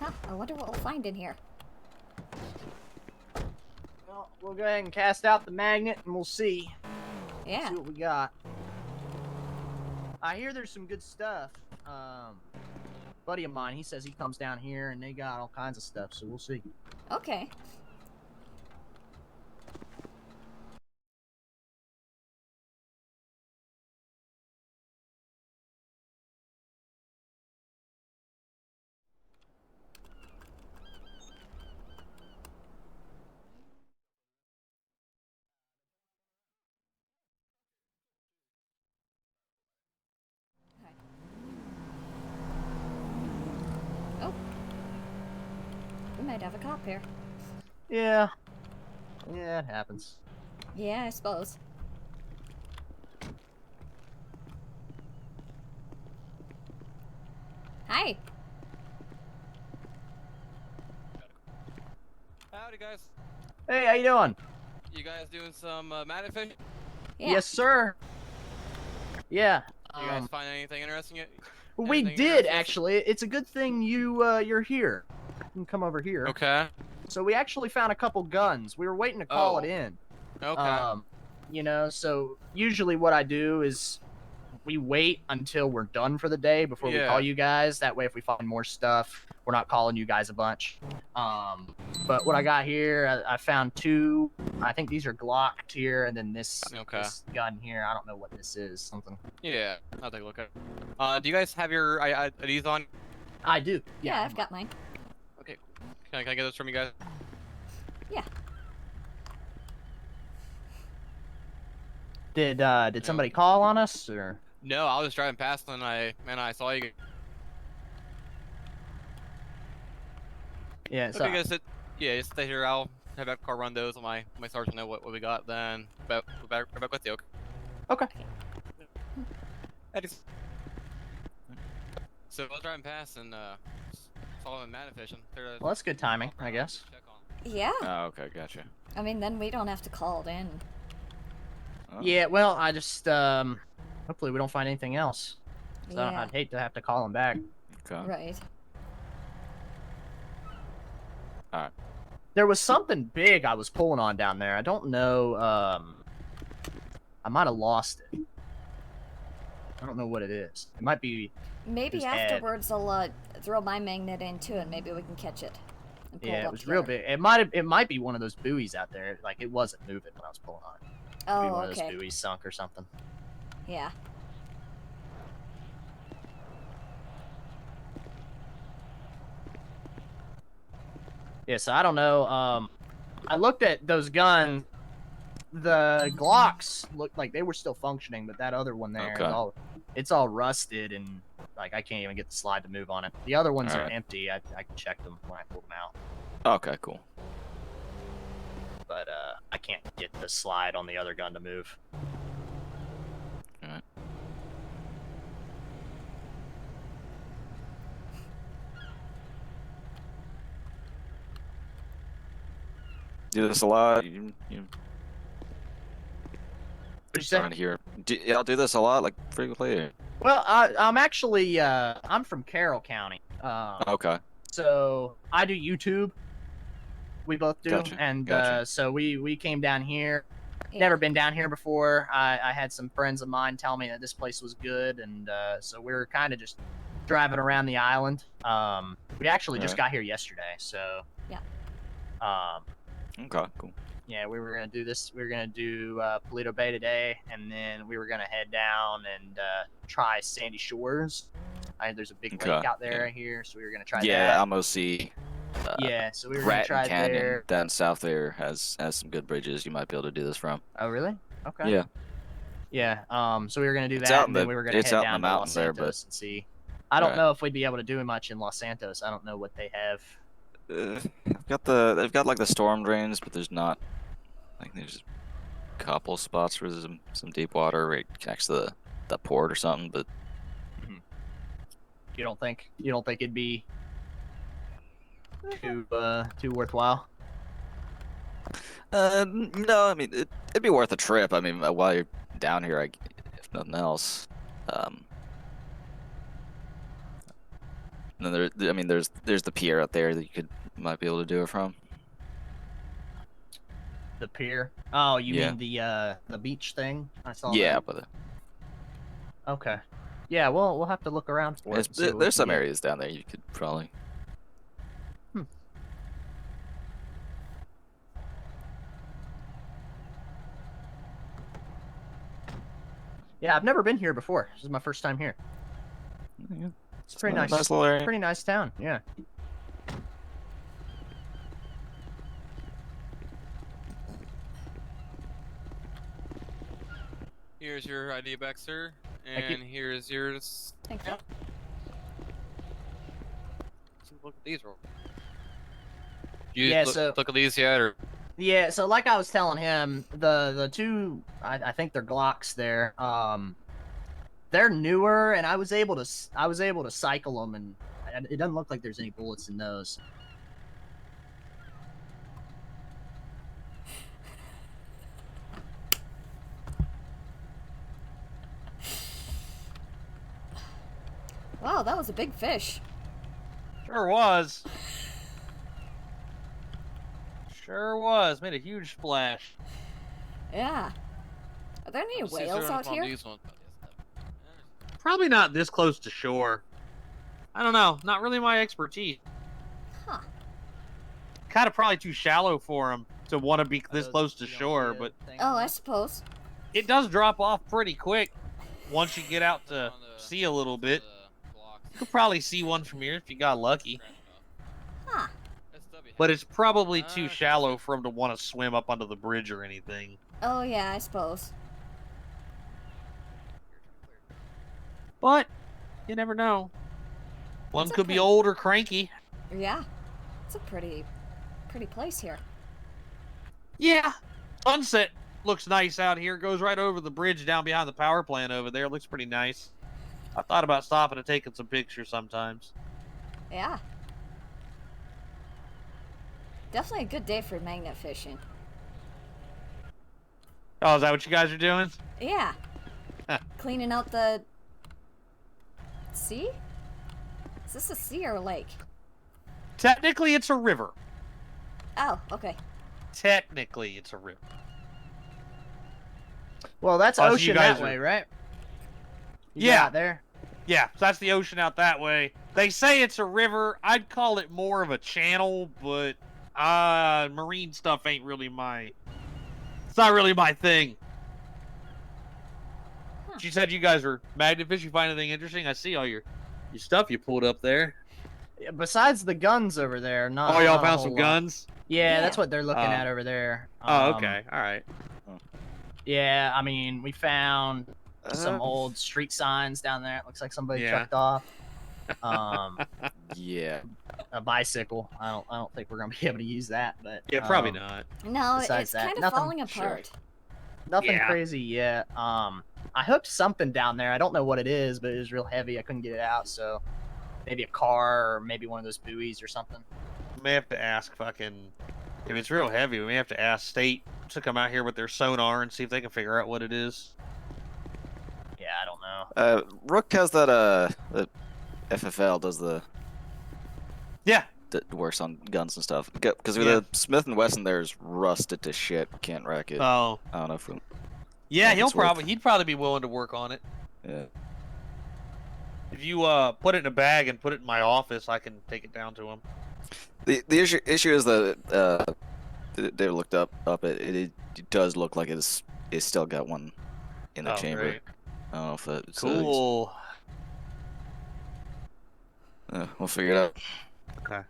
Yeah, I wonder what we'll find in here. Well, we'll go ahead and cast out the magnet and we'll see. Yeah. See what we got. I hear there's some good stuff. Buddy of mine, he says he comes down here and they got all kinds of stuff, so we'll see. Okay. Oh. We might have a cop here. Yeah. Yeah, it happens. Yeah, I suppose. Hi. Howdy, guys. Hey, how you doing? You guys doing some magnet fishing? Yeah. Yes, sir. Yeah. You guys find anything interesting yet? We Anything did interesting? actually. It's a good thing you're here. You can come over here. Okay. So we actually found a couple guns. We were waiting to call it in. Okay. You know, so usually what I do is we wait until we're done for the day before we call you guys. That way, if we find more stuff, we're not calling you guys a bunch. But what I got here, I found two. I think these are Glocked here, and then this gun here. I don't know what this is. Something. Yeah, I'll take a look at it. Do you guys have your IDs on? I do. Yeah, I've got mine. Okay. Can I get those from you guys? Yeah. Did somebody call on us or? No, I was driving past and I saw you. Yeah. So. Okay, guys, just stay here. I'll have that car run those. My sergeant know what we got. Then back with you. Okay. So I was driving past and saw them magnet fishing. Well, that's good timing, I guess. Yeah. Oh, okay, gotcha. I mean, then we don't have to call it in. Oh. Yeah, well, I just, hopefully we don't find anything else. So Yeah. I'd hate to have to call him back. Okay. Right. Alright. There was something big I was pulling on down there. I don't know, I might have lost it. I don't know what it is. It might be... Maybe his afterwards I'll throw my magnet into it and maybe we can catch it. And pull Yeah, it it up was together. real big. It might be one of those buoys out there. Like, it wasn't moving when I was pulling on it. Oh, Maybe one of okay. those buoys sunk or something. Yeah. Yeah, so I don't know. I looked at those guns. The Glocks looked like they were still functioning, but that other one there is it's all rusted and like I can't even get the slide to move on it. The other ones are empty. I checked them when I pulled them out. Okay, cool. But I can't get the slide on the other gun to move. Alright. Do this a lot. You What'd you say? around here. Y'all do this a lot, like frequently? Or? Well, I'm actually I'm from Carroll County. Okay. So I do YouTube. We both do, Gotcha. and so we came down here. Yeah. Never been down here before. I had some friends of mine tell me that this place was good, and so we were kind of just driving around the island. We actually just got here yesterday, so yeah. Okay, cool. Yeah, we were gonna do this. We were gonna do Polito Bay today, and then we were gonna head down and try Sandy Shores. There's a big lake out there here, so we were gonna try that. Yeah, almost see. Yeah, so we were gonna try Canyon there. down south there has some good bridges you might be able to do this from. Oh, really? Okay. Yeah. Yeah. So we were gonna do It's that, out and then we were gonna head down to Los Santos and see. I don't know if we'd be able to do much in Los Santos. I don't know what they have. They've got like the storm drains, but there's not. Like there's a couple spots where there's some deep water right next to the port or something, but you don't think it'd be too worthwhile? No, I mean it'd be worth a trip. I mean while you're down here, if nothing else. And then I mean, there's the pier out there that you might be able to do it from. The pier. Oh, you Yeah. mean the beach thing? I saw Yeah, that. but Okay. Yeah, we'll have to look around for it. and see what we there's can some get. areas down there you could probably. Yeah, I've never been here before. This is my first time here. Yeah. It's pretty a nice. nice little area. Pretty nice town. Yeah. Here's your ID back, sir. Thank you. And here's yours. Thank you. Look at these. You Yeah, look at these yet, or Yeah, so like I was telling him, the two I think they're Glocks there. They're newer, and I was able to cycle them, and it doesn't look like there's any bullets in those. Wow, that was a big fish. Sure was. Sure was. Made a huge splash. Yeah. Are there any Let's see if whales they're out on here? these ones. Probably not this close to shore. I don't know. Not really my expertise. Huh. Kind of probably too shallow for them to want to be this close to shore, but Oh, I suppose. it does drop off pretty quick once you get out to sea a little bit. You could probably see one from here if you got lucky. Huh. But it's probably too shallow for them to want to swim up onto the bridge or anything. Oh, yeah, I suppose. But you never know. One It's could be okay. old or cranky. Yeah. It's a pretty place here. Yeah. Sunset looks nice out here. Goes right over the bridge down behind the power plant over there. Looks pretty nice. I thought about stopping and taking some pictures sometimes. Yeah. Definitely a good day for magnet fishing. Oh, is that what you guys are doing? Yeah. Cleaning out the sea? Is this a sea or a lake? Technically, it's a river. Oh, okay. Technically, it's a river. Well, that's Oh, so you ocean guys that are- way, right? You Yeah. got there. Yeah, so that's the ocean out that way. They say it's a river. I'd call it more of a channel, but marine stuff ain't really my... It's not really my thing. Huh. She said you guys are magnet fish. You find anything interesting? I see all your stuff you pulled up there. Yeah, besides the guns over there, not. Oh, y'all not a found whole some lot. guns? Yeah, Yeah. that's what they're looking Oh. at over there. Oh, okay. All right. Yeah, I mean, we found some Uh, old street signs down there. It looks like somebody Yeah. chucked off. Yeah. A bicycle. I don't think we're gonna be able to use that, but Yeah, probably um, not. No, Besides it's that, kind of nothing. falling Sure. apart. Nothing Yeah. crazy yet. I hooked something down there. I don't know what it is, but it was real heavy. I couldn't get it out, so maybe a car or maybe one of those buoys or something. We may have to ask fucking... If it's real heavy, we may have to ask State to come out here with their sonar and see if they can figure out what it is. Yeah, I don't know. Rook has that the FFL does the Yeah. that works on guns and stuff. Because Yeah. the Smith and Wesson there's rusted to shit. Can't rack it. Oh. I don't know if we, Yeah, Like it's he'd probably be willing to work on it. yeah. If you put it in a bag and put it in my office, I can take it down to him. The issue is that they looked up it does look like it's still got one in the Oh, chamber. great. I don't know if that's Cool. we'll figure it out. Okay.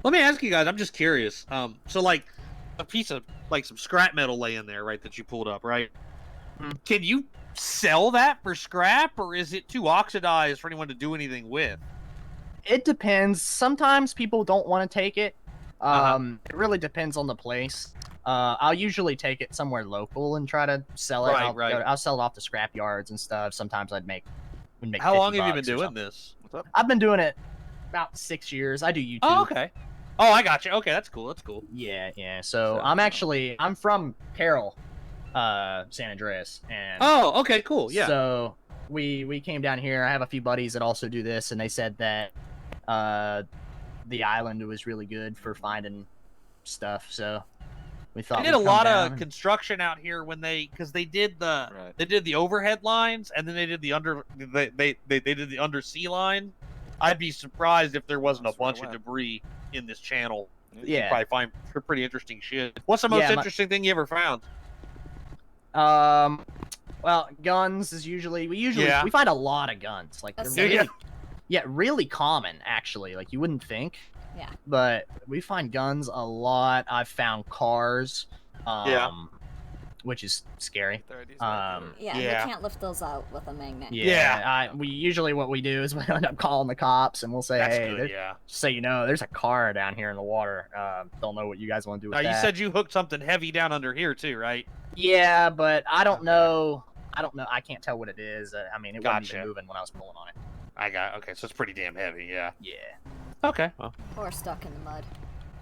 Let me ask you guys. I'm just curious. So like a piece of like some scrap metal laying there, right? That you pulled up, right? Mhm. Can you sell that for scrap, or is it too oxidized for anyone to do anything with? It depends. Sometimes people don't want to take it. Uh-huh. It really depends on the place. I'll usually take it somewhere local and try to sell it. Right, I'll, right. I'll sell it off to scrap yards and stuff. Sometimes we'd make How long 50 have you been bucks or doing something. this? What's up? I've been doing it about 6 years. I do YouTube. Oh, okay. Oh, I got you. Okay, that's cool. That's cool. Yeah. So So, I'm from Carroll, San Andreas, and Oh, okay, cool. Yeah. So we came down here. I have a few buddies that also do this, and they said that the island was really good for finding stuff. So we thought They did a we'd come lot down of and- construction out here when because they did the Right. they did the overhead lines and then they did the did the undersea line. I'd be surprised if there wasn't a That's where I bunch of went. debris in this channel. You Yeah. probably find pretty interesting shit. What's the most Yeah, interesting thing you ever found? Well, guns is usually we Yeah. find a lot of guns. Like they're That's really, safe. yeah, really common actually. Like you wouldn't think. Yeah. But we find guns a lot. I've found cars. Yeah. Which is scary. Their IDs right Um, there. Yeah, Yeah. you can't lift those out with a magnet. Yeah. We usually what we do is we end up calling the cops and we'll say, That's hey, good, yeah. just so you know, there's a car down here in the water. Don't know what you guys want to do with Now, you that. said you hooked something heavy down under here too, right? Yeah, but I don't know. I can't tell what it is. I mean, it wasn't Gotcha. even moving when I was pulling on it. Okay, so it's pretty damn heavy, yeah. Yeah. Okay. Well, Or stuck in the mud.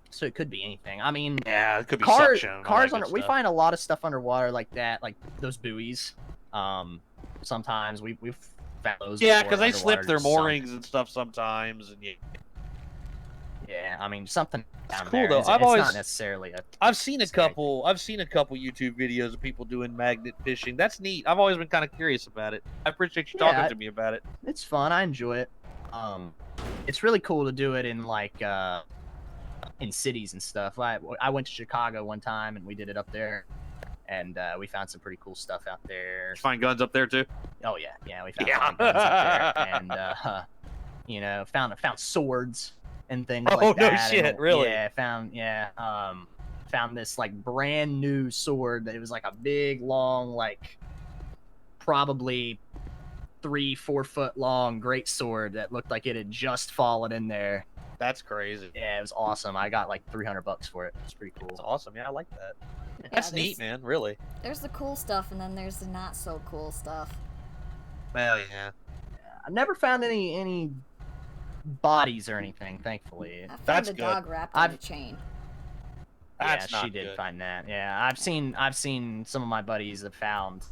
So it could be anything. I mean, yeah, it could be cars, suction. all cars that under. good We stuff. find a lot of stuff underwater like that, like those buoys. Sometimes we've found those. Yeah, before because they underwater slip their just sunk. moorings and stuff sometimes, and Yeah, I mean something It's down cool, there. though. It's, I've it's always- not necessarily a. I've seen a Scary. couple YouTube videos of people doing magnet fishing. That's neat. I've always been kind of curious about it. I appreciate you Yeah, talking to me about it. It's fun. I enjoy it. It's really cool to do it in like in cities and stuff. I went to Chicago one time and we did it up there, and we found some pretty cool stuff out there. You find guns up there too. Oh yeah, we found Yeah. some guns up there, and you know, found swords and things Oh, like no that. shit, and, really? Yeah, found this like brand new sword that it was like a big long like probably 3-4 foot long great sword that looked like it had just fallen in there. That's crazy. Yeah, it was awesome. I got like $300 for it. It's pretty cool. That's awesome. Yeah, I like that. Yeah, That's neat, man. Really. There's the cool stuff, and then there's the not so cool stuff. Well, yeah. I've never found any bodies or anything, thankfully. I found That's a good. dog wrapped in I've- a chain. That's yeah, she not did good. find that. Yeah, I've seen some of my buddies have found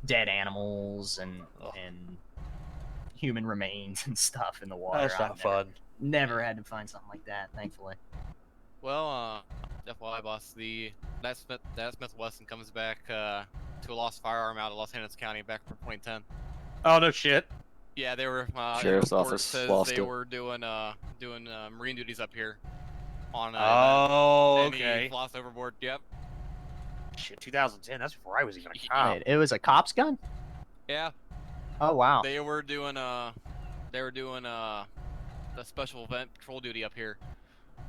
dead animals and Ugh. and human remains and stuff in the water. That's I've not fun. Never had to find something like that, thankfully. Well, FYI, boss, that Smith Wesson comes back to a lost firearm out of Los Angeles County back from 2010. Oh no shit. Yeah, they were. Sheriff's the report office says lost they it. were doing marine duties up here. On Oh, and he okay. lost overboard. Yep. Shit, 2010. That's before I was even a cop. Wait, it was a cop's gun? Yeah. Oh wow. They were doing the special event patrol duty up here.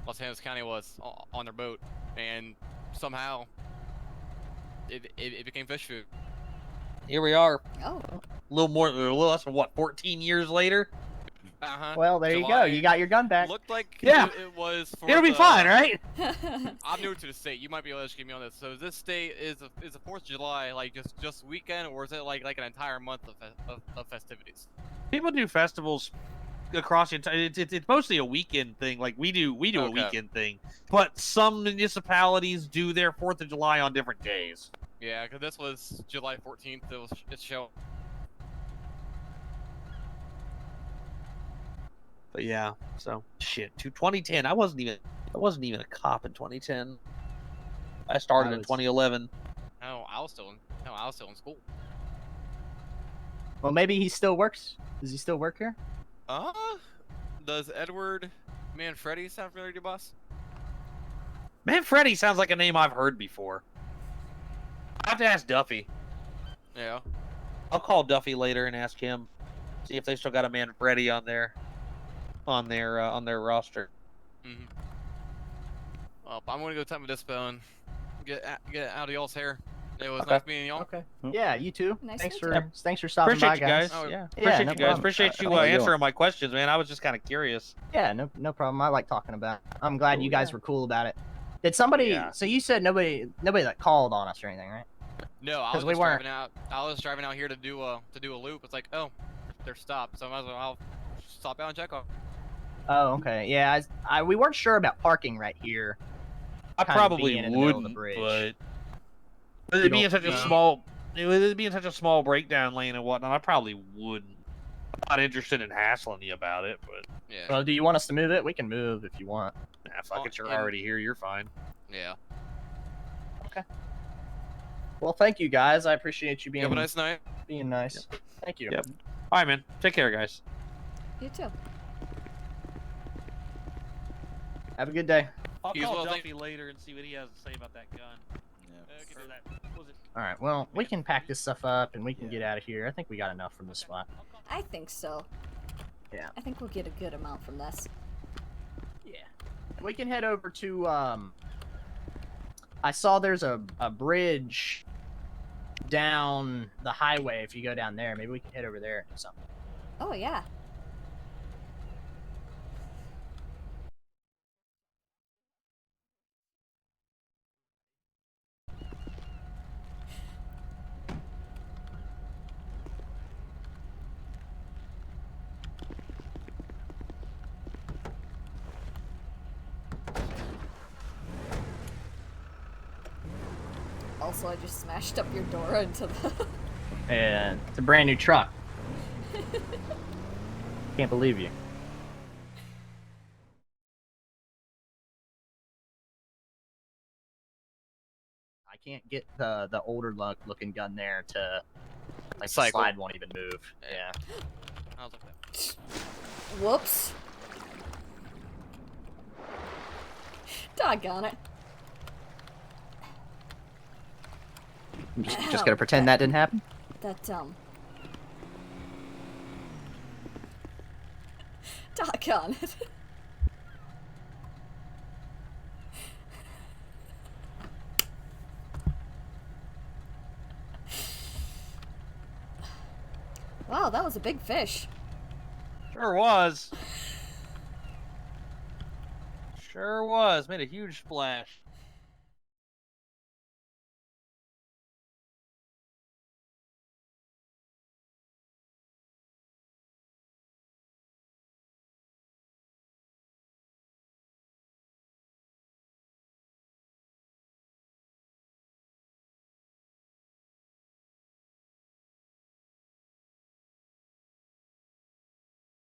Los Angeles County was on their boat, and somehow it became fish food. Here we are. Oh, A little less than what? 14 years later. Uh-huh. Well, there you go. July. You got your gun back. Looked like Yeah. it was. For It'll be the- fine, right? I'm new to the state. You might be able to educate me on this. So this state is the 4th of July like just weekend, or is it like an entire month of festivities? People do festivals across the entire. It's mostly a weekend thing. Like we do a Okay. weekend thing, but some municipalities do their 4th of July on different days. Yeah, because this was July 14th. It's showing. But yeah, so shit. To 2010, I wasn't even a cop in 2010. I started I in was- 2011. No, I was still in school. Well, maybe he still works. Does he still work here? Does Edward Manfredi sound familiar to you, boss? Man, Freddy sounds like a name I've heard before. I have to ask Duffy. Yeah. I'll call Duffy later and ask him, see if they still got a man Freddy on their roster. Mm-hmm. Well, I'm gonna go time with dispo and get out of y'all's hair. It was Okay. nice meeting y'all. Okay. Hmm. Yeah, you too. Nice thanks to for meet thanks for stopping Appreciate by, you guys. Oh, Yeah, Yeah, appreciate no you guys. problem. Appreciate you How you answering doing? my questions, man. I was just kind of curious. Yeah, no problem. I like talking about it. I'm glad Cool, you guys yeah. were cool about it. Did somebody? Yeah. So you said nobody that called on us or anything, right? No, I 'Cause was we just weren't- driving out. I was driving out here to do a loop. It's like, oh, they're stopped. So I might as well I'll stop out and check on. Oh, okay. Yeah, we weren't sure about parking right here. I Kind of probably being in the middle of the wouldn't, bridge. but You it being don't- such a no. small, It'd be in such a small breakdown lane and whatnot. I probably wouldn't. I'm not interested in hassling you about it, but Yeah. Well, do you want us to move it? We can move if you want. nah, fuck Oh, it. You're and- already here. You're fine. Yeah. Well, thank you guys. I appreciate you You have a being nice night. nice. Thank you. Yep. All right, man. Take care, guys. You too. Have a good day. I'll You as call well, thank- Duffy later and see what he has to say about that gun. Yeah. Or that, was it? All right. Well, we can pack this stuff up and we can Yeah. get out of here. I think we got enough from this spot. I think so. Yeah. I think we'll get a good amount from this. Yeah. We can head over to I saw there's a bridge down the highway. If you go down there, maybe we can head over there and do something. Oh, yeah. Also, I just smashed up your door into the... And it's a brand new truck. Can't believe you. I can't get the older looking gun there to like the Cycle. slide won't even move. Yeah. I was like that. Whoops. Doggone it. I'm just gonna pretend that didn't happen. That, Doggone it. Wow, that was a big fish. Sure was. Sure was. Made a huge splash.